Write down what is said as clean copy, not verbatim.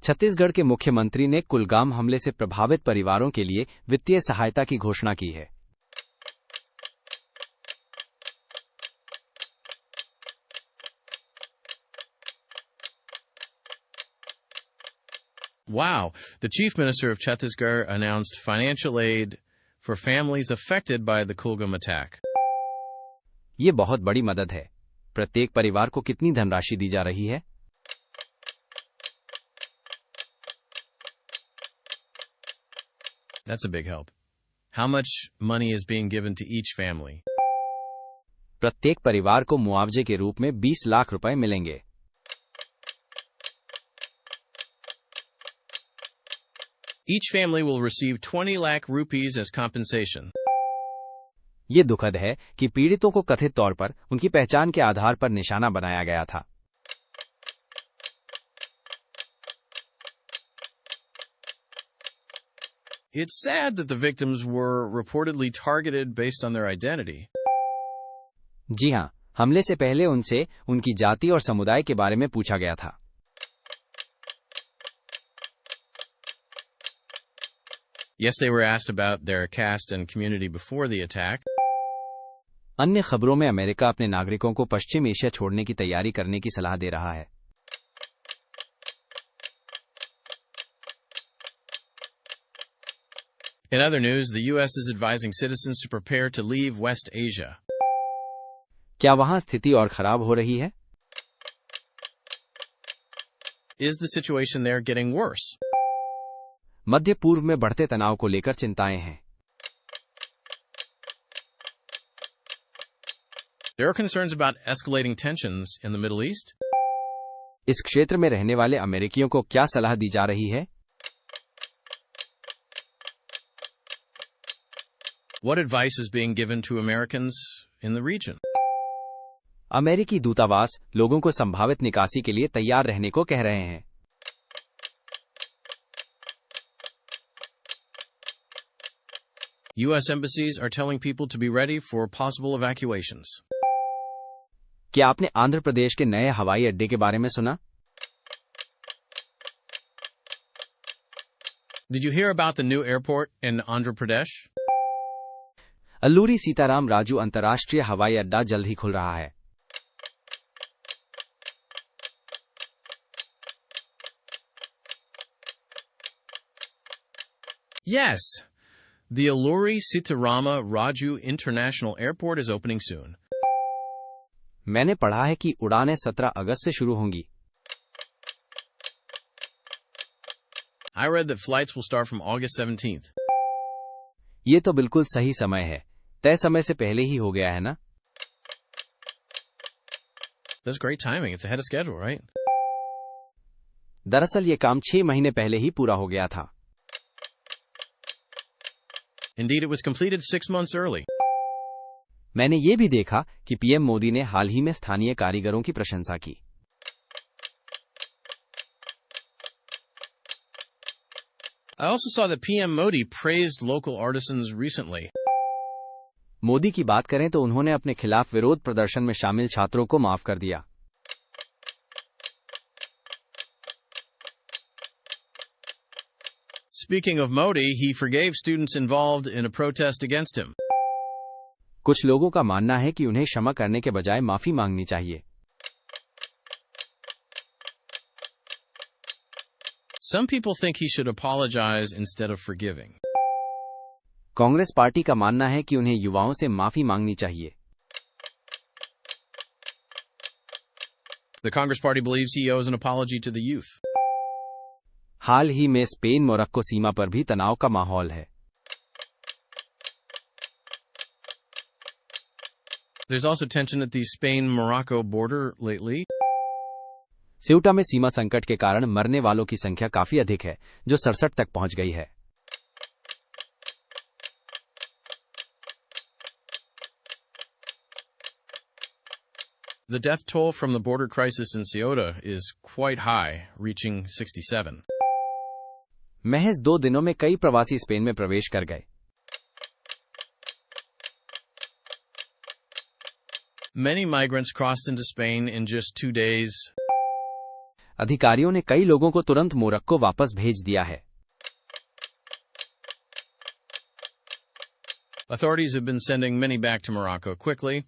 छत्तीसगढ़ के मुख्यमंत्री ने कुलगाम हमले से प्रभावित परिवारों के लिए वित्तीय सहायता की घोषणा की है। Wow, the Chief Minister of Chhattisgarh announced financial aid for families affected by the Kulgam attack. ये बहुत बड़ी मदद है। प्रत्येक परिवार को कितनी धनराशि दी जा रही है? That's a big help. How much money is being given to each family? प्रत्येक परिवार को मुआवजे के रूप में 20 लाख रुपए मिलेंगे। Each family will receive 20 lakh rupees as compensation. ये दुखद है कि पीड़ितों को कथित तौर पर उनकी पहचान के आधार पर निशाना बनाया गया था। It's sad that the victims were reportedly targeted based on their identity. जी हां, हमले से पहले उनसे उनकी जाति और समुदाय के बारे में पूछा गया था। Yes, they were asked about their caste and community before the attack. अन्य खबरों में अमेरिका अपने नागरिकों को पश्चिम एशिया छोड़ने की तैयारी करने की सलाह दे रहा है। In other news, the U.S. is advising citizens to prepare to leave West Asia. क्या वहां स्थिति और खराब हो रही है? Is the situation there getting worse? मध्य पूर्व में बढ़ते तनाव को लेकर चिंताएं हैं। There are concerns about escalating tensions in the Middle East. इस क्षेत्र में रहने वाले अमेरिकियों को क्या सलाह दी जा रही है? What advice is being given to Americans in the region? अमेरिकी दूतावास लोगों को संभावित निकासी के लिए तैयार रहने को कह रहे हैं। U.S. embassies are telling people to be ready for possible evacuations. क्या आपने आंध्र प्रदेश के नए हवाई अड्डे के बारे में सुना? Did you hear about the new airport in Andhra Pradesh? Alluri Sitaram Raju अंतर्राष्ट्रीय हवाई अड्डा जल्द ही खुल रहा है। Yes. The Alluri Sitarama Raju International Airport is opening soon. मैंने पढ़ा है कि उड़ानें 17 अगस्त से शुरू होंगी। I read that flights will start from August 17th. ये तो बिल्कुल सही समय है। तय समय से पहले ही हो गया है ना? That's great timing. It's ahead of schedule, right? दरअसल ये काम 6 महीने पहले ही पूरा हो गया था। Indeed, it was completed 6 months early. मैंने ये भी देखा कि पीएम मोदी ने हाल ही में स्थानीय कारीगरों की प्रशंसा की। I also saw that PM Modi praised local artisans recently. Modi की बात करें तो उन्होंने अपने खिलाफ विरोध प्रदर्शन में शामिल छात्रों को माफ कर दिया। Speaking of Modi, he forgave students involved in a protest against him. कुछ लोगों का मानना है कि उन्हें क्षमा करने के बजाय माफी मांगनी चाहिए। Some people think he should apologize instead of forgiving. Congress party का मानना है कि उन्हें युवाओं से माफी मांगनी चाहिए। The Congress Party believes he owes an apology to the youth. हाल ही में स्पेन मोरक्को सीमा पर भी तनाव का माहौल है। There's also tension at the Spain-Morocco border lately. सिउटा में सीमा संकट के कारण मरने वालों की संख्या काफी अधिक है, जो 67 तक पहुंच गई है। The death toll from the border crisis in Ceuta is quite high, reaching 67. महज 2 दिनों में कई प्रवासी स्पेन में प्रवेश कर गए। Many migrants crossed into Spain in just 2 days. अधिकारियों ने कई लोगों को तुरंत मोरक्को वापस भेज दिया है। Authorities have been sending many back to Morocco quickly.